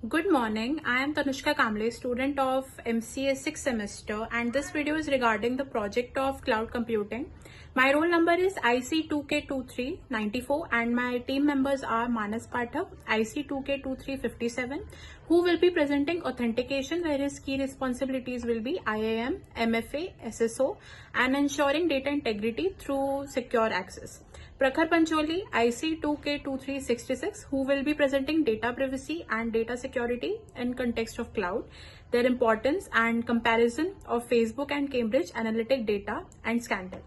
Good morning. I am Tanushka Kamle, student of MCA 6th semester, and this video is regarding the project of cloud computing. My roll number is IC2K2394 and my team members are Manas Pathak, IC2K2357, who will be presenting authentication, where his key responsibilities will be IAM, MFA, SSO, and ensuring data integrity through secure access. Prakhar Pancholi, IC2K2366, who will be presenting data privacy and data security in context of cloud, their importance and comparison of Facebook and Cambridge Analytic data and scandal.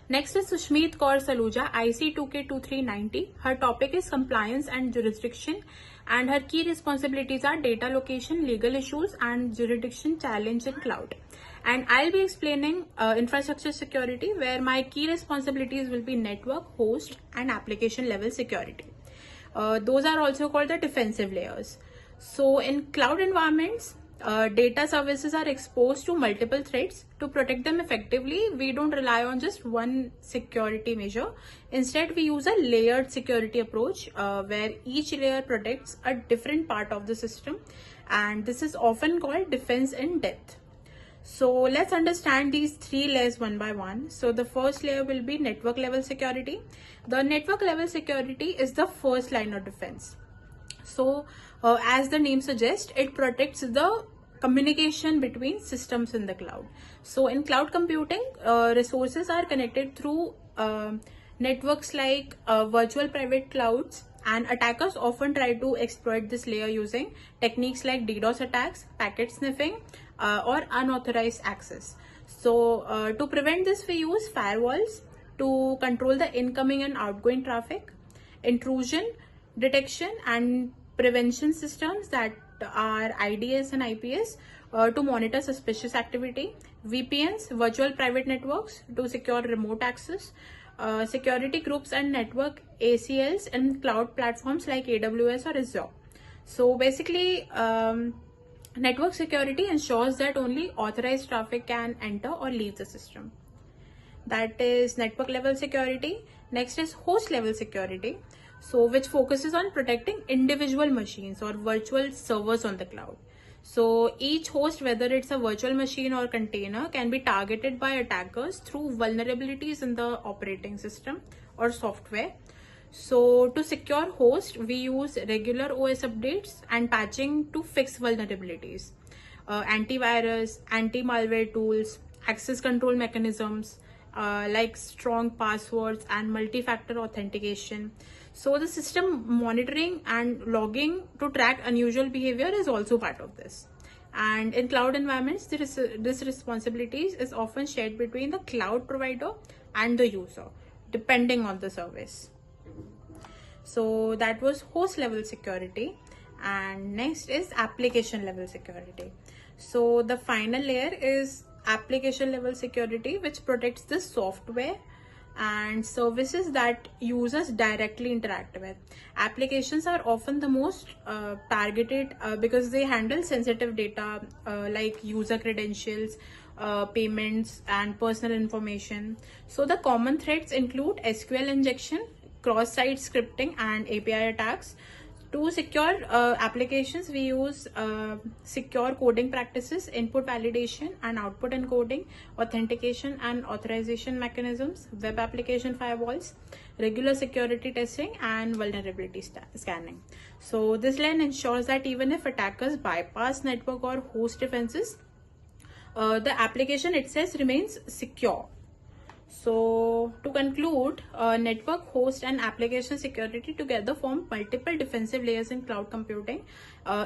Next is Sushmeet Kaur Saluja, IC2K2390. Her topic is compliance and jurisdiction, and her key responsibilities are data location, legal issues, and jurisdiction challenge in cloud. And I'll be explaining infrastructure security, where my key responsibilities will be network, host, and application level security. Those are also called the defensive layers. So in cloud environments, data services are exposed to multiple threats. To protect them effectively, we don't rely on just one security measure. Instead, we use a layered security approach where each layer protects a different part of the system, and this is often called defense in depth. So let's understand these three layers one by one. So the first layer will be network level security. The network level security is the first line of defense. So as the name suggests, it protects the communication between systems in the cloud. So in cloud computing, resources are connected through networks like virtual private clouds, and attackers often try to exploit this layer using techniques like DDoS attacks, packet sniffing, or unauthorized access. So to prevent this, we use firewalls to control the incoming and outgoing traffic, intrusion detection and prevention systems, that are IDS and IPS, to monitor suspicious activity, VPNs, virtual private networks, to secure remote access, security groups and network ACLs in cloud platforms like AWS or Azure. So basically, network security ensures that only authorized traffic can enter or leave the system. That is network level security. Next is host level security, so which focuses on protecting individual machines or virtual servers on the cloud. So each host, whether it's a virtual machine or container, can be targeted by attackers through vulnerabilities in the operating system or software. So to secure host, we use regular OS updates and patching to fix vulnerabilities, antivirus, anti-malware tools, access control mechanisms, like strong passwords and multi-factor authentication. So the system monitoring and logging to track unusual behavior is also part of this. And in cloud environments, this responsibility is often shared between the cloud provider and the user, depending on the service. So that was host level security, and next is application level security. So the final layer is application level security, which protects the software and services that users directly interact with. Applications are often the most targeted because they handle sensitive data like user credentials, payments, and personal information. So the common threats include SQL injection, cross-site scripting, and API attacks. To secure applications, we use secure coding practices, input validation and output encoding, authentication and authorization mechanisms, web application firewalls, regular security testing, and vulnerability scanning. So this layer ensures that even if attackers bypass network or host defenses, the application itself remains secure. So to conclude, network, host, and application security together form multiple defensive layers in cloud computing.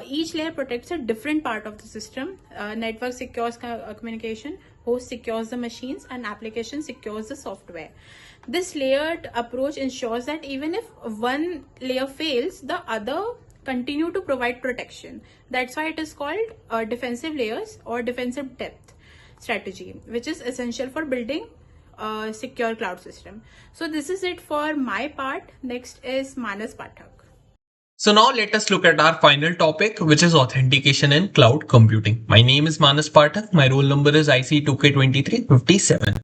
Each layer protects a different part of the system. Network secures communication, host secures the machines, and application secures the software. This layered approach ensures that even if one layer fails, the other continue to provide protection. That's why it is called defensive layers or defensive depth strategy, which is essential for building secure cloud system. So this is it for my part. Next is Manas Pathak. So now let us look at our final topic, which is authentication in cloud computing. My name is Manas Pathak. My roll number is IC2K2357.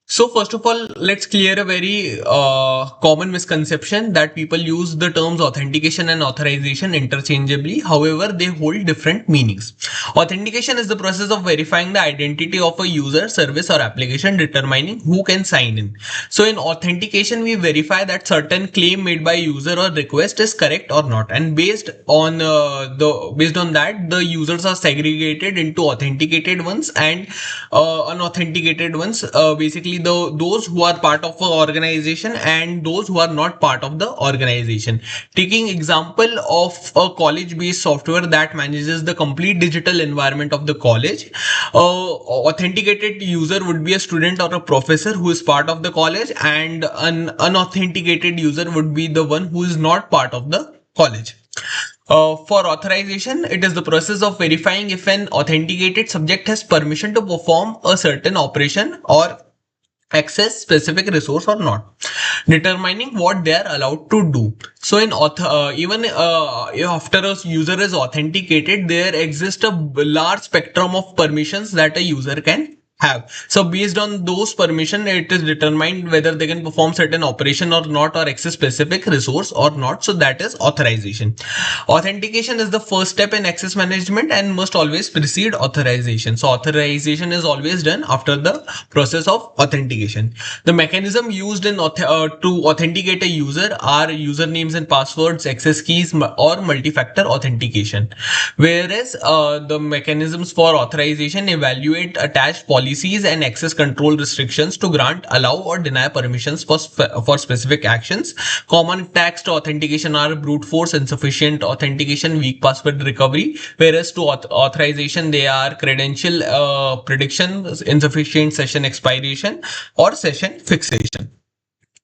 So first of all, let's clear a very common misconception that people use the terms authentication and authorization interchangeably. However, they hold different meanings. Authentication is the process of verifying the identity of a user, service, or application, determining who can sign in. So in authentication, we verify that certain claim made by user or request is correct or not, and based on that, the users are segregated into authenticated ones and unauthenticated ones. Basically, those who are part of an organization and those who are not part of the organization. Taking example of a college-based software that manages the complete digital environment of the college, authenticated user would be a student or a professor who is part of the college, and an unauthenticated user would be the one who is not part of the college. For authorization, it is the process of verifying if an authenticated subject has permission to perform a certain operation or access specific resource or not, determining what they are allowed to do. So in even after a user is authenticated, there exists a large spectrum of permissions that a user can have. So based on those permission, it is determined whether they can perform certain operation or not, or access specific resource or not. So that is authorization. Authentication is the first step in access management and must always precede authorization. So authorization is always done after the process of authentication. The mechanism used in to authenticate a user are usernames and passwords, access keys, or multi-factor authentication. Whereas the mechanisms for authorization evaluate attached policies and access control restrictions to grant, allow, or deny permissions for specific actions. Common attacks to authentication are brute force, insufficient authentication, weak password recovery. Whereas to authorization, they are credential prediction, insufficient session expiration, or session fixation.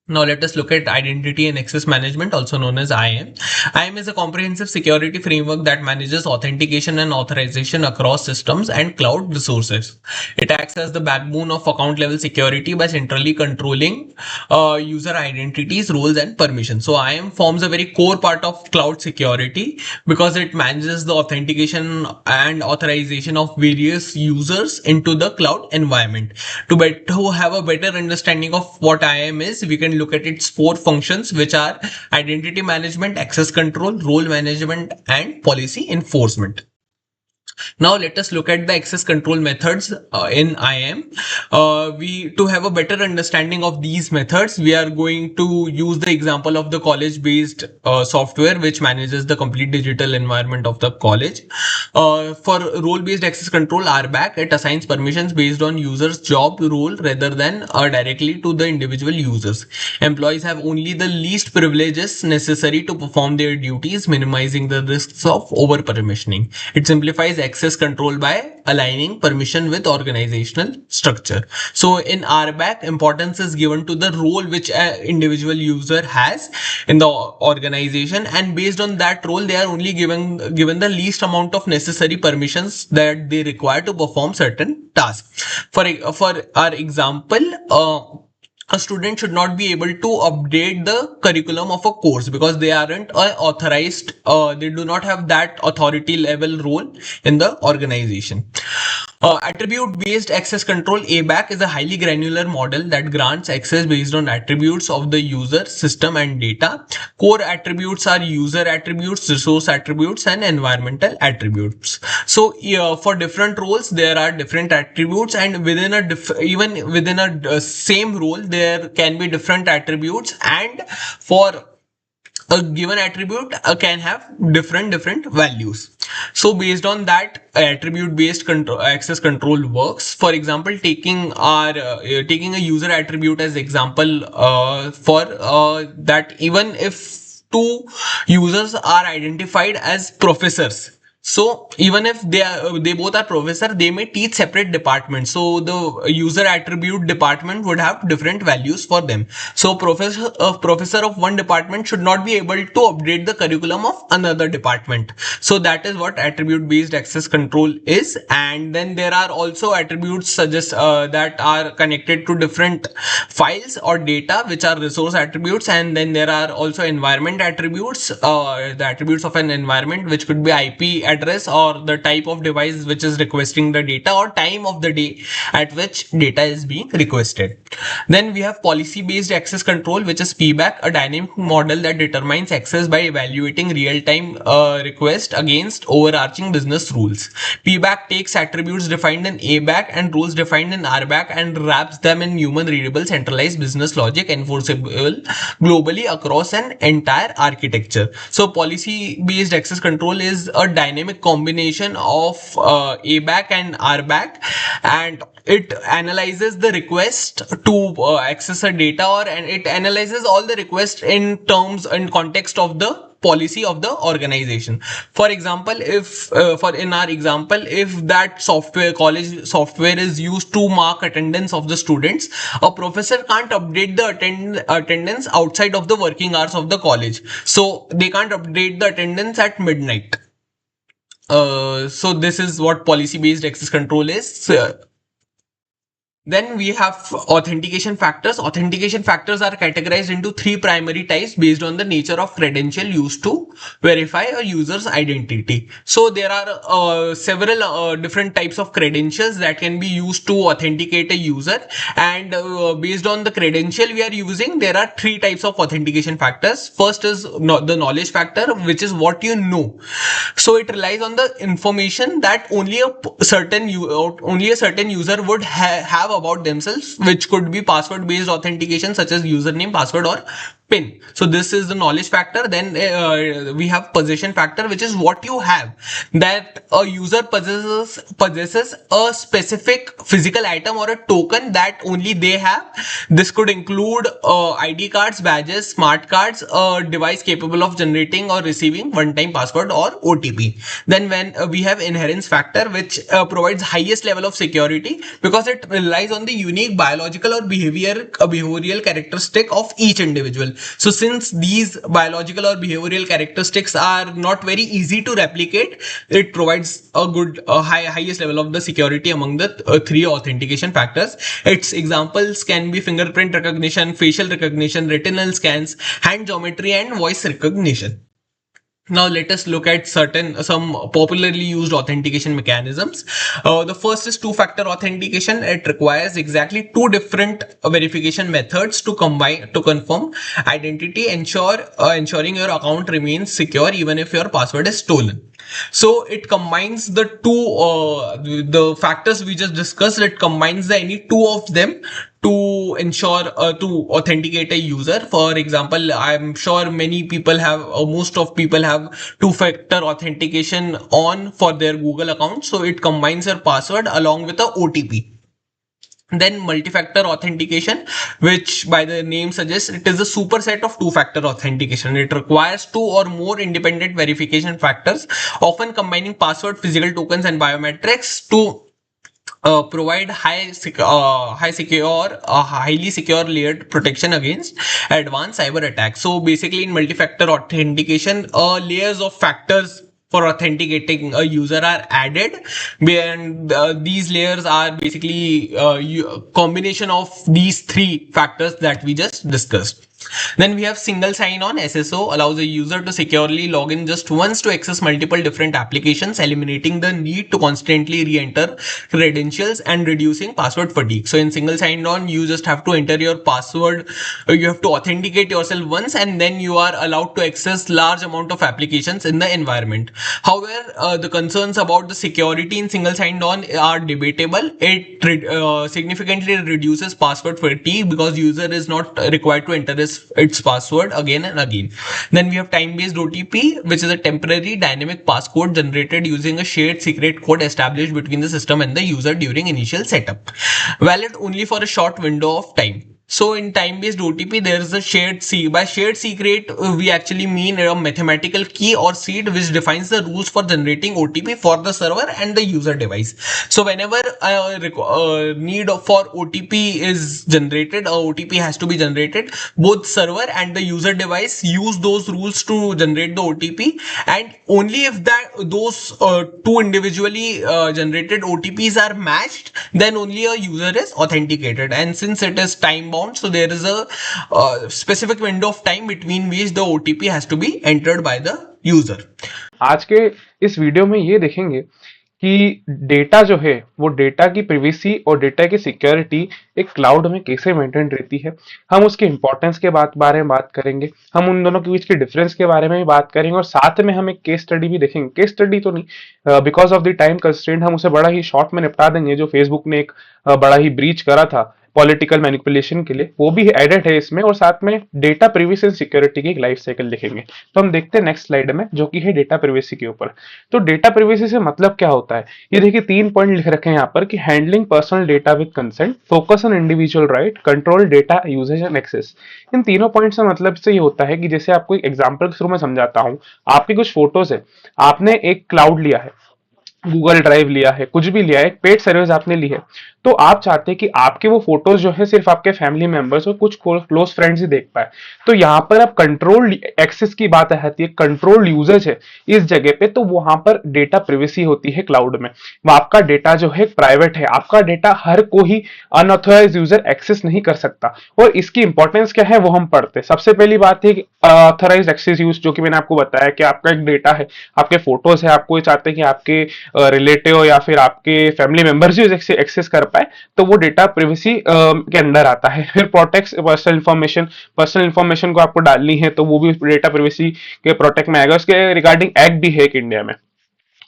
Now let us look at identity and access management, also known as IAM. IAM is a comprehensive security framework that manages authentication and authorization across systems and cloud resources. It acts as the backbone of account level security by centrally controlling user identities, roles, and permissions. So IAM forms a very core part of cloud security because it manages the authentication and authorization of various users into the cloud environment. To have a better understanding of what IAM is, we can look at its four functions, which are identity management, access control, role management, and policy enforcement. Now let us look at the access control methods in IAM. We to have a better understanding of these methods, we are going to use the example of the college-based software which manages the complete digital environment of the college. For role-based access control, RBAC, it assigns permissions based on users' job role rather than directly to the individual users. Employees have only the least privileges necessary to perform their duties, minimizing the risks of over-permissioning. It simplifies access control by aligning permission with organizational structure. So in RBAC, importance is given to the role which an individual user has in the organization, and based on that role, they are only given the least amount of necessary permissions that they require to perform certain tasks. For our example, a student should not be able to update the curriculum of a course because they aren't authorized, they do not have that authority level role in the organization. Attribute-based access control, ABAC, is a highly granular model that grants access based on attributes of the user, system, and data. Core attributes are user attributes, resource attributes, and environmental attributes. So for different roles, there are different attributes, and within even within a same role, there can be different attributes, and for a given attribute can have different values. So based on that, attribute based access control works. For example, taking a user attribute as example, for that, even if two users are identified as professors, so even if they both are professor, they may teach separate departments. So the user attribute department would have different values for them. So professor of one department should not be able to update the curriculum of another department. So that is what attribute based access control is. And then there are also attributes suggest that are connected to different files or data, which are resource attributes. And then there are also environment attributes, the attributes of an environment, which could be IP address or the type of device which is requesting the data, or time of the day at which data is being requested. Then we have policy based access control, which is PBAC, a dynamic model that determines access by evaluating real time request against overarching business rules. PBAC takes attributes defined in ABAC and rules defined in RBAC and wraps them in human readable centralized business logic enforceable globally across an entire architecture. So policy based access control is a dynamic combination of ABAC and RBAC, and it analyzes the request to access a data, and it analyzes all the requests in terms and context of the policy of the organization. For example, if for in our example, if that college software is used to mark attendance of the students, a professor can't update the attendance outside of the working hours of the college, so they can't update the attendance at midnight. So this is what policy based access control is. Then we have authentication factors. Authentication factors are categorized into three primary types based on the nature of credential used to verify a user's identity. So there are several different types of credentials that can be used to authenticate a user, and based on the credential we are using, there are three types of authentication factors. First is the knowledge factor, which is what you know. So it relies on the information that only a certain user would have about themselves, which could be password based authentication such as username, password, or PIN. So this is the knowledge factor. Then we have possession factor, which is what you have, that a user possesses a specific physical item or a token that only they have. This could include ID cards, badges, smart cards, a device capable of generating or receiving one-time password or OTP. Then when we have inherence factor, which provides highest level of security because it relies on the unique biological or behavioral characteristic of each individual. So since these biological or behavioral characteristics are not very easy to replicate, it provides a good highest level of the security among the three authentication factors. Its examples can be fingerprint recognition, facial recognition, retinal scans, hand geometry, and voice recognition. Now let us look at some popularly used authentication mechanisms. The first is two-factor authentication. It requires exactly two different verification methods to confirm identity, ensuring your account remains secure even if your password is stolen. So it combines the the factors we just discussed. It combines any two of them to ensure to authenticate a user. For example, I'm sure most of people have two-factor authentication on for their Google account. So it combines your password along with a OTP. Then multi-factor authentication, which by the name suggests, it is a superset of two-factor authentication. It requires two or more independent verification factors, often combining password, physical tokens, and biometrics to provide highly secure layered protection against advanced cyber attacks. So basically in multi-factor authentication, layers of factors for authenticating a user are added, and these layers are basically combination of these three factors that we just discussed. Then we have single sign-on. SSO allows a user to securely log in just once to access multiple different applications, eliminating the need to constantly re-enter credentials and reducing password fatigue. So in single sign-on, you just have to enter your password. You have to authenticate yourself once, and then you are allowed to access large amount of applications in the environment. However, the concerns about the security in single sign-on are debatable. It significantly reduces password fatigue because user is not required to enter its password again and again. Then we have time-based OTP, which is a temporary dynamic passcode generated using a shared secret code established between the system and the user during initial setup, valid only for a short window of time. So in time-based OTP, there is a by shared secret, we actually mean a mathematical key or seed which defines the rules for generating OTP for the server and the user device. So whenever a need for OTP is generated, a OTP has to be generated, both server and the user device use those rules to generate the OTP, and only if those two individually generated OTPs are matched, then only a user is authenticated. And since it is time bound, so there is a specific window of time between which the OTP has to be entered by the user. आज के इस video में ये देखेंगे कि data जो है वो डेटा की प्रिवेसी और डेटा की सिक्योरिटी एक क्लाउड में कैसे मेंटेन रहती है। हम उसके इंपॉर्टेंस के बारे में बात करेंगे, हम उन दोनों के बीच के डिफरेंस के बारे में भी बात करेंगे और साथ में हम एक केस स्टडी भी देखेंगे। केस स्टडी तो नहीं, because of the time constraint हम उसे बड़ा ही शॉर्ट में निपटा देंगे। जो फेसबुक ने एक बड़ा ही ब्रीच करा था पॉलिटिकल मैनिपुलेशन के लिए, वो भी एडेड है इसमें, और साथ में डेटा प्रिवेसी एंड सिक्योरिटी की एक लाइफ साइकिल लिखेंगे। तो हम देखते हैं नेक्स्ट स्लाइड में, जो कि है डेटा प्रिवेसी के ऊपर। तो डेटा प्रिवेसी से मतलब क्या होता है, ये देखिए 3 पॉइंट लिख रखे हैं यहाँ पर कि handling personal data with consent, focus on individual right, control data usage and access. इन तीनों पॉइंट से मतलब से ये होता है कि जैसे आपको एक एग्जांपल के थ्रू मैं समझाता हूँ। आपकी कुछ फोटोज है, आपने एक क्लाउड लिया है, गूगल ड्राइव लिया है, कुछ भी लिया है, एक पेड सर्विस आपने ली है, तो आप चाहते हैं कि आपके वो फोटोज जो है सिर्फ आपके फैमिली मेंबर्स और कुछ क्लोज फ्रेंड्स ही देख पाए। तो यहाँ पर अब कंट्रोल एक्सेस की बात आती है, कंट्रोल यूजेज है इस जगह पे, तो वहां पर डेटा प्रिवेसी होती है क्लाउड में। वो आपका डेटा जो है प्राइवेट है, आपका डेटा हर कोई अनऑथोराइज यूजर एक्सेस नहीं कर सकता। और इसकी इंपॉर्टेंस क्या है वो हम पढ़ते हैं। सबसे पहली बात है ऑथोराइज एक्सेस यूज, जो कि मैंने आपको बताया कि आपका एक डेटा है, आपके फोटोज है, आपको चाहते हैं कि आपके रिलेटिव या फिर आपके फैमिली मेंबर्स ही एक्सेस कर पाए, तो वो डेटा प्रिवेसी के अंदर आता है। फिर प्रोटेक्ट पर्सनल इंफॉर्मेशन को आपको डालनी है, तो वो भी डेटा प्रिवेसी के प्रोटेक्ट में आएगा। उसके रिगार्डिंग एक्ट भी है एक इंडिया में,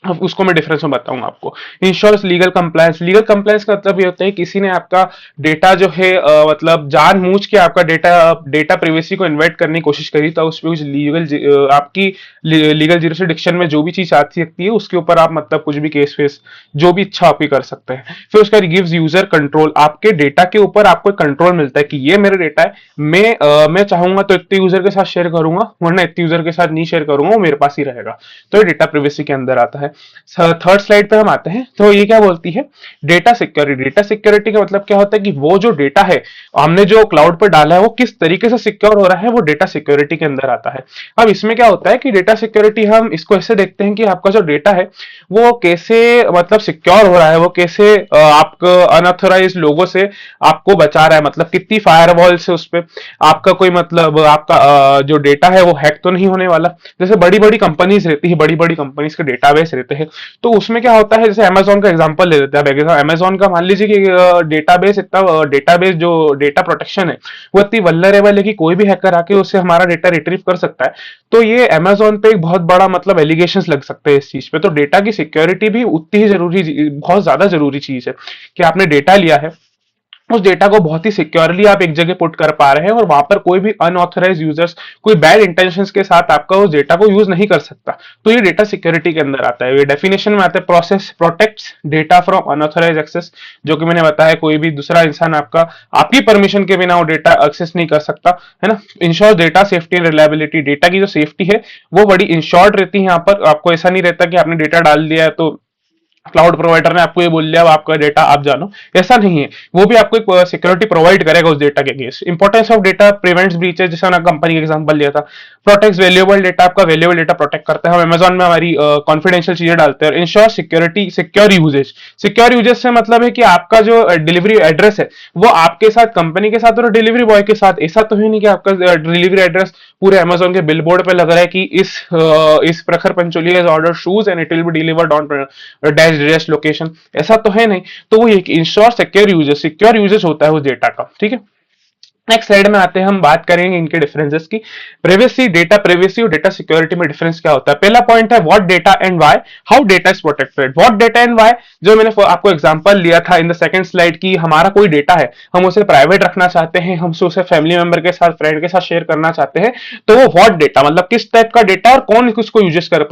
अब उसको मैं डिफरेंस में बताऊंगा आपको। Ensures legal compliance, legal compliance का मतलब ये होता है किसी ने आपका डेटा जो है मतलब जानबूझ के आपका डेटा प्रिवेसी को इन्वाइट करने की कोशिश करी, तो उस पर कुछ आपकी लीगल जुरिसडिक्शन में जो भी चीज आती सकती है उसके ऊपर आप मतलब कुछ भी केस फेस जो भी इच्छा आपकी कर सकते हैं। फिर उसका गिव्स यूजर कंट्रोल, आपके डेटा के ऊपर आपको कंट्रोल मिलता है कि ये मेरा डेटा है, मैं चाहूंगा तो इतने यूजर के साथ शेयर करूंगा, वरना इतने यूजर के साथ नहीं शेयर करूंगा, वो मेरे पास ही रहेगा। तो ये डेटा प्रिवेसी के अंदर आता है। थर्ड स्लाइड पे हम आते हैं, तो ये क्या बोलती है, डेटा सिक्योरिटी। डेटा सिक्योरिटी का मतलब क्या होता है कि वो जो डेटा है हमने जो क्लाउड पर डाला है वो किस तरीके से सिक्योर हो रहा है, वो डेटा सिक्योरिटी के अंदर आता है। अब इसमें क्या होता है कि डेटा सिक्योरिटी हम इसको ऐसे देखते हैं कि आपका जो डेटा है वो कैसे मतलब सिक्योर हो रहा है, वो कैसे आपको अनऑथोराइज लोगों से आपको बचा रहा है, मतलब कितनी फायरवॉल से उस पर आपका कोई मतलब आपका जो डेटा है वो हैक तो नहीं होने वाला। जैसे बड़ी बड़ी कंपनीज रहती है, बड़ी बड़ी कंपनीज के डेटाबेस रहते हैं, तो उसमें क्या होता है, जैसे अमेजोन का एग्जांपल ले लेते हैं। अमेजोन का मान लीजिए कि डेटाबेस इतना डेटाबेस जो डेटा प्रोटेक्शन है वो इतनी वल्नरेबल है कि कोई भी हैकर आके उससे हमारा डेटा रिट्रीव कर सकता है। तो ये अमेजोन पे एक बहुत बड़ा मतलब एलिगेशंस लग सकते हैं इस चीज पे। तो डेटा की सिक्योरिटी भी उतनी ही जरूरी, बहुत ज्यादा जरूरी चीज है कि आपने डेटा लिया है, उस डेटा को बहुत ही सिक्योरली आप एक जगह पुट कर पा रहे हैं और वहां पर कोई भी अनऑथराइज यूजर्स कोई बैड इंटेंशंस के साथ आपका उस डेटा को यूज नहीं कर सकता। तो ये डेटा सिक्योरिटी के अंदर आता है। ये डेफिनेशन में आता है, process protects data from unauthorized access, जो कि मैंने बताया कोई भी दूसरा इंसान आपकी परमिशन के बिना वो डेटा एक्सेस नहीं कर सकता, है ना। Ensure data safety and reliability, data की जो सेफ्टी है वो बड़ी इंश्योर्ड रहती है। यहाँ पर आपको ऐसा नहीं रहता कि आपने डेटा डाल दिया है तो क्लाउड प्रोवाइडर ने आपको ये बोल दिया आपका डेटा आप जानो, ऐसा नहीं है। वो भी आपको एक सिक्योरिटी प्रोवाइड करेगा उस डेटा के against. Importance of data prevents breaches, जैसे मैंने कंपनी का एग्जांपल लिया था। प्रोटेक्ट्स वैल्यूएबल डेटा, आपका वैल्यूएबल डेटा प्रोटेक्ट करता है। हम अमेजोन में हमारी कॉन्फिडेंशियल चीजें डालते हैं। Ensure security, secure usage, secure usage से मतलब है कि आपका जो डिलीवरी एड्रेस है वो आपके साथ, कंपनी के साथ और डिलीवरी बॉय के साथ, ऐसा तो है नहीं कि आपका डिलीवरी एड्रेस पूरे अमेजोन के बिलबोर्ड पे लग रहा है कि इस प्रखर Pancholi has order shoes and it will be delivered on dash location, ऐसा तो है नहीं। तो वो एक इंश्योर सिक्योर यूजेस होता है उस डेटा का, ठीक है। नेक्स्ट स्लाइड में आते हैं, हम बात करेंगे इनके डिफरेंसेस की। प्रिवेसी, डेटा प्रिवेसी और डेटा सिक्योरिटी में डिफरेंस क्या होता है। पहला पॉइंट है what data and why, how data is protected. What data and why, जो मैंने आपको एग्जांपल लिया था इन द सेकंड स्लाइड की, हमारा कोई डेटा है, हम उसे प्राइवेट रखना चाहते हैं, हम उसे फैमिली मेंबर के साथ, फ्रेंड के साथ शेयर करना चाहते हैं, तो वो व्हाट डेटा मतलब किस टाइप का डेटा और कौन उसको यूजेस कर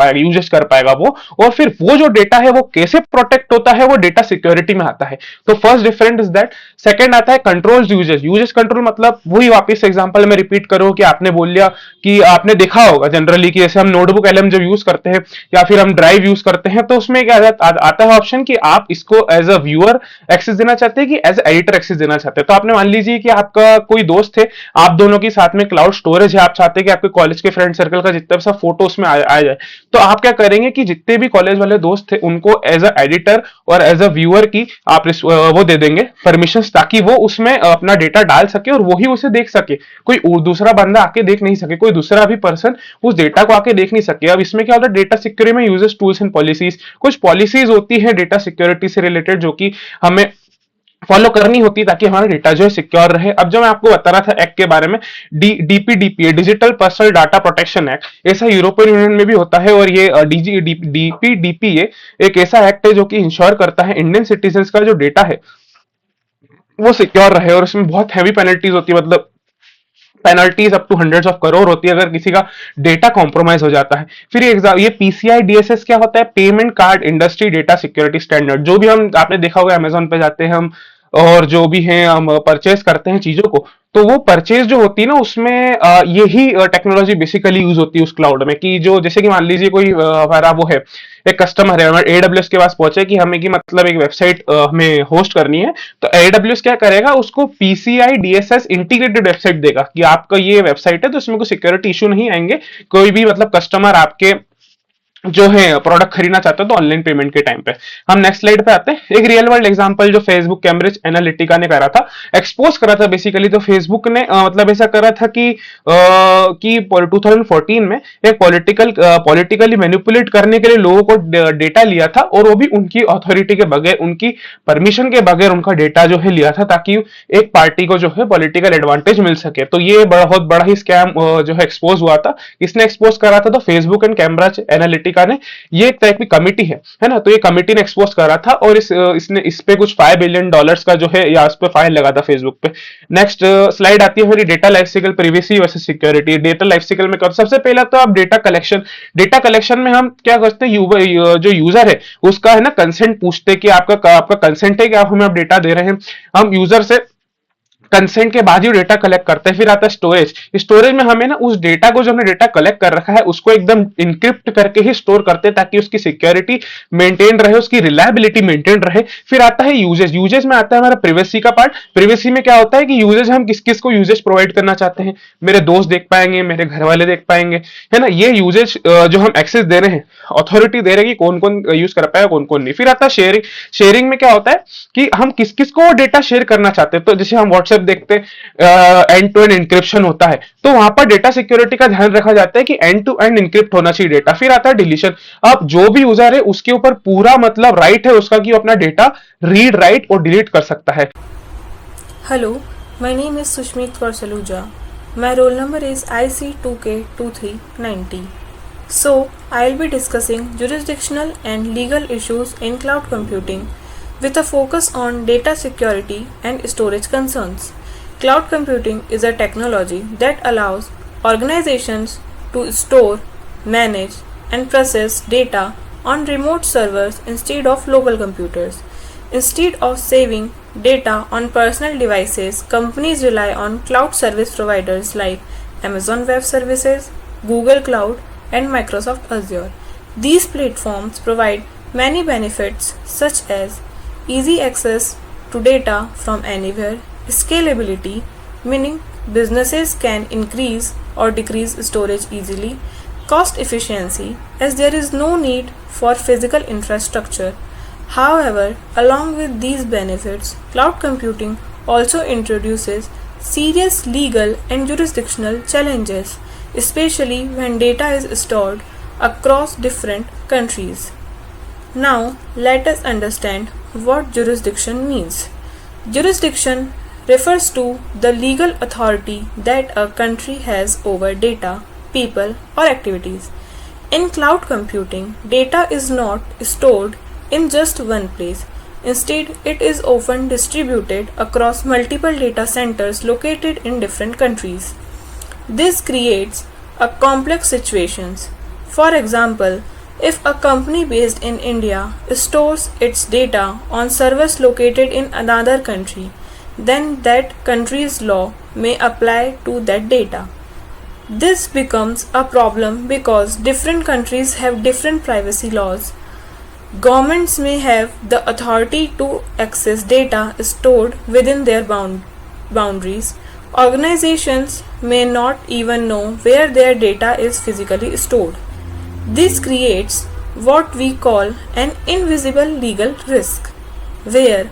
पाएगा वो, और फिर वो जो डेटा है वो कैसे प्रोटेक्ट होता है, वो डेटा सिक्योरिटी में आता है। तो first difference is that. Second आता है कंट्रोल यूजेस कंट्रोल, मतलब वही वापस एग्जांपल में रिपीट करो कि आपने बोल लिया कि आपने देखा होगा जनरली कि जैसे हम नोटबुक एलएम जब यूज करते हैं या फिर हम ड्राइव यूज करते हैं, तो उसमें क्या आता है ऑप्शन कि आप इसको एज अ व्यूअर एक्सेस देना चाहते हैं कि एज एडिटर एक्सेस देना चाहते हैं। तो आपने मान लीजिए कि आपका कोई दोस्त है, आप दोनों की साथ में क्लाउड स्टोरेज है, आप चाहते हैं कि आपके कॉलेज के फ्रेंड सर्कल का जितना भी सब फोटो उसमें आ जाए, तो आप क्या करेंगे कि जितने भी कॉलेज वाले दोस्त थे उनको एज अ एडिटर और एज अ व्यूअर की आप वो दे देंगे परमिशन, ताकि वो उसमें अपना डेटा डाल सके और वही उसे देख सके, कोई दूसरा बंदा आके देख नहीं सके, कोई दूसरा भी पर्सन उस डेटा को आके देख नहीं सके। अब इसमें क्या होता है, डेटा सिक्योरिटी में यूजेस टूल्स एंड पॉलिसीज, कुछ पॉलिसीज होती है डेटा सिक्योरिटी से रिलेटेड जो कि हमें फॉलो करनी होती ताकि हमारा डेटा जो है सिक्योर रहे। अब जो मैं आपको बता रहा था एक्ट के बारे में, DPDPA, digital personal data protection act, ऐसा यूरोपियन यूनियन में भी होता है। और ये डीपीडीपीए एक ऐसा एक्ट है जो कि इंश्योर करता है इंडियन सिटीजन का जो डेटा है वो सिक्योर रहे। और इसमें बहुत हैवी पेनल्टीज होती है, मतलब penalties up to hundreds of crore होती है अगर किसी का डेटा कॉम्प्रोमाइज हो जाता है। फिर ये पीसीआई डीएसएस क्या होता है, payment card industry data security standard, जो भी हम आपने देखा होगा अमेजोन पे जाते हैं हम और जो भी है हम परचेज करते हैं चीजों को, तो वो परचेज जो होती है ना उसमें यही टेक्नोलॉजी बेसिकली यूज होती है उस क्लाउड में। कि जो जैसे कि मान लीजिए कोई हमारा वो है, एक कस्टमर है हमारे एडब्ल्यूएस के पास पहुंचे कि हमें कि मतलब एक वेबसाइट हमें होस्ट करनी है, तो एडब्ल्यूएस क्या करेगा, उसको पीसीआई डीएसएस इंटीग्रेटेड वेबसाइट देगा कि आपका ये वेबसाइट है तो इसमें कोई सिक्योरिटी इशू नहीं आएंगे। कोई भी मतलब कस्टमर आपके जो है प्रोडक्ट खरीदना चाहते हो तो ऑनलाइन पेमेंट के टाइम पे। हम नेक्स्ट स्लाइड पे आते हैं। एक रियल वर्ल्ड एग्जांपल जो फेसबुक कैम्ब्रिज एनालिटिका ने करा था, एक्सपोज करा था बेसिकली। तो फेसबुक ने मतलब ऐसा करा था कि 2014 में एक पॉलिटिकली मैनिपुलेट करने के लिए लोगों को डेटा लिया था, और वो भी उनकी अथॉरिटी के बगैर, उनकी परमिशन के बगैर उनका डेटा जो है लिया था ताकि एक पार्टी को जो है पॉलिटिकल एडवांटेज मिल सके। तो ये बहुत बड़ा ही स्कैम जो है एक्सपोज हुआ था। किसने एक्सपोज करा था, तो फेसबुक एंड कैम्ब्रिज एनालिटिका ने। ये एक टाइप की कमिटी है ना, तो ये कमिटी ने एक्सपोज करा था और इसने इस पे कुछ $5 बिलियन का जो है या उस पे फाइन लगा था फेसबुक पे। नेक्स्ट स्लाइड आती है हमारी data life cycle, privacy versus security. Data life cycle में सबसे पहला तो आप डेटा कलेक्शन में हम क्या करते हैं, जो यूजर है उसका है ना कंसेंट पूछते हैं कि आपका कंसेंट है कि आप हमें डेटा दे रहे हैं। हम यूजर से कंसेंट के बाद ही डेटा कलेक्ट करते हैं। फिर आता है स्टोरेज में हमें ना उस डेटा को जो हमने डेटा कलेक्ट कर रखा है उसको एकदम इनक्रिप्ट करके ही स्टोर करते हैं ताकि उसकी सिक्योरिटी मेंटेन रहे, उसकी रिलायबिलिटी मेंटेन रहे। फिर आता है यूजेज में आता है हमारा प्रिवेसी का पार्ट। प्रिवेसी में क्या होता है कि यूजेज हम किस किस को यूजेज प्रोवाइड करना चाहते हैं, मेरे दोस्त देख पाएंगे, मेरे घर वाले देख पाएंगे, है ना। ये यूजेज जो हम एक्सेस दे रहे हैं, अथॉरिटी दे रहे हैं कि कौन कौन यूज कर पाएगा कौन कौन नहीं। फिर आता है शेयरिंग में क्या होता है कि हम किस किस को डेटा शेयर करना चाहते हैं। तो जैसे हम व्हाट्सएप देखते एंड टू एंड इंक्रिप्शन होता है, तो वहां पर डेटा सिक्योरिटी का ध्यान रखा जाता है कि एंड टू एंड इंक्रिप्ट होना चाहिए डेटा। फिर आता है डिलीशन। अब जो भी यूजर है उसके ऊपर पूरा मतलब राइट है उसका कि वो अपना डेटा रीड, राइट और डिलीट कर सकता है। Hello, my name is Sushmeet for Saluja. My roll number is IC2K2390. So, I'll be discussing jurisdictional and legal issues in cloud computing with a focus on data security and storage concerns. Cloud computing is a technology that allows organizations to store, manage, and process data on remote servers instead of local computers. Instead of saving data on personal devices, companies rely on cloud service providers like Amazon Web Services, Google Cloud, and Microsoft Azure. These platforms provide many benefits such as easy access to data from anywhere, scalability, meaning businesses can increase or decrease storage easily, cost efficiency, as there is no need for physical infrastructure. However, along with these benefits, cloud computing also introduces serious legal and jurisdictional challenges, especially when data is stored across different countries. Now, let us understand what jurisdiction means. Jurisdiction refers to the legal authority that a country has over data, people, or activities. In cloud computing, data is not stored in just one place. Instead, it is often distributed across multiple data centers located in different countries. This creates a complex situations. For example, if a company based in India stores its data on servers located in another country, then that country's law may apply to that data. This becomes a problem because different countries have different privacy laws. Governments may have the authority to access data stored within their boundaries. Organizations may not even know where their data is physically stored. This creates what we call an invisible legal risk, where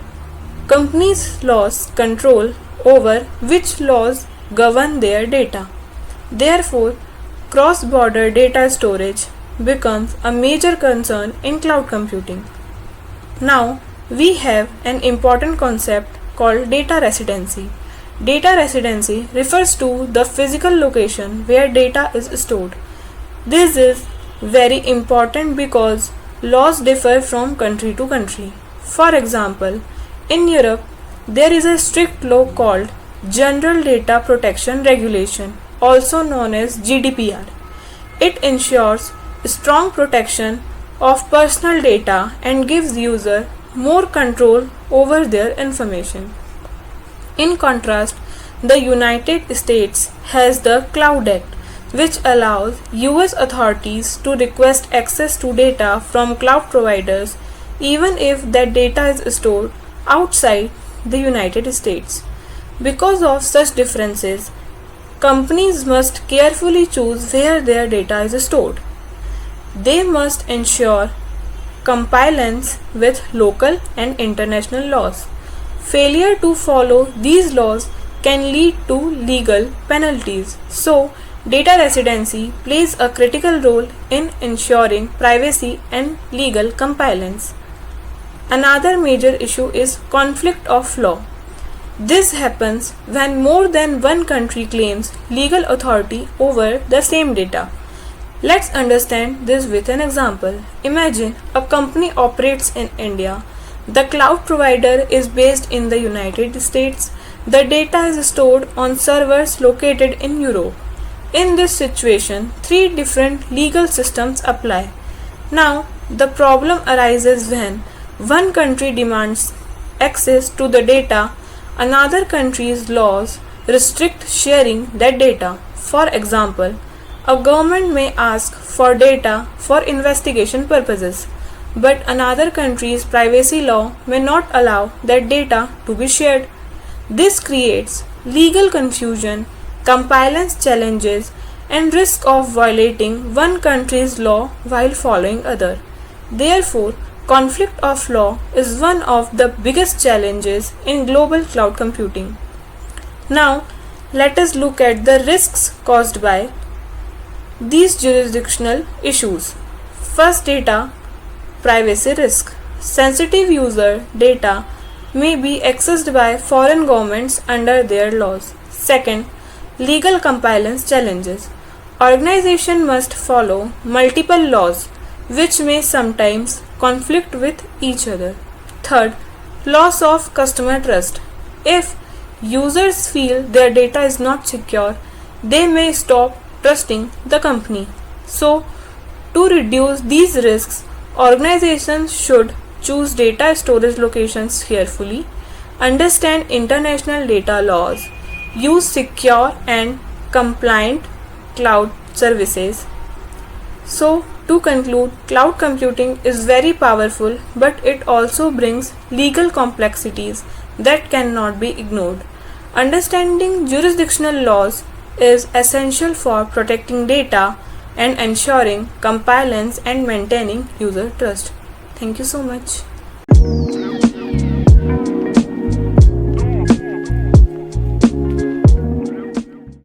companies lose control over which laws govern their data. Therefore, cross-border data storage becomes a major concern in cloud computing. Now, we have an important concept called data residency. Data residency refers to the physical location where data is stored. This is very important because laws differ from country to country. For example, in Europe, there is a strict law called General Data Protection Regulation, also known as GDPR. It ensures strong protection of personal data and gives user more control over their information. In contrast, the United States has the Cloud Act, which allows US authorities to request access to data from cloud providers even if that data is stored outside the United States. Because of such differences, companies must carefully choose where their data is stored. They must ensure compliance with local and international laws. Failure to follow these laws can lead to legal penalties. So, data residency plays a critical role in ensuring privacy and legal compliance. Another major issue is conflict of law. This happens when more than one country claims legal authority over the same data. Let's understand this with an example. Imagine a company operates in India. The cloud provider is based in the United States. The data is stored on servers located in Europe. In this situation, three different legal systems apply. Now, the problem arises when one country demands access to the data, another country's laws restrict sharing that data. For example, a government may ask for data for investigation purposes, but another country's privacy law may not allow that data to be shared. This creates legal confusion, compliance challenges, and risk of violating one country's law while following other. Therefore, conflict of law is one of the biggest challenges in global cloud computing. Now, let us look at the risks caused by these jurisdictional issues. First, data privacy risk. Sensitive user data may be accessed by foreign governments under their laws. Second, legal compliance challenges. Organization must follow multiple laws which may sometimes conflict with each other. Third, loss of customer trust. If users feel their data is not secure, they may stop trusting the company. So, to reduce these risks, organizations should choose data storage locations carefully, understand international data laws, use secure and compliant cloud services. So, to conclude, cloud computing is very powerful, but it also brings legal complexities that cannot be ignored. Understanding jurisdictional laws is essential for protecting data and ensuring compliance and maintaining user trust. Thank you so much.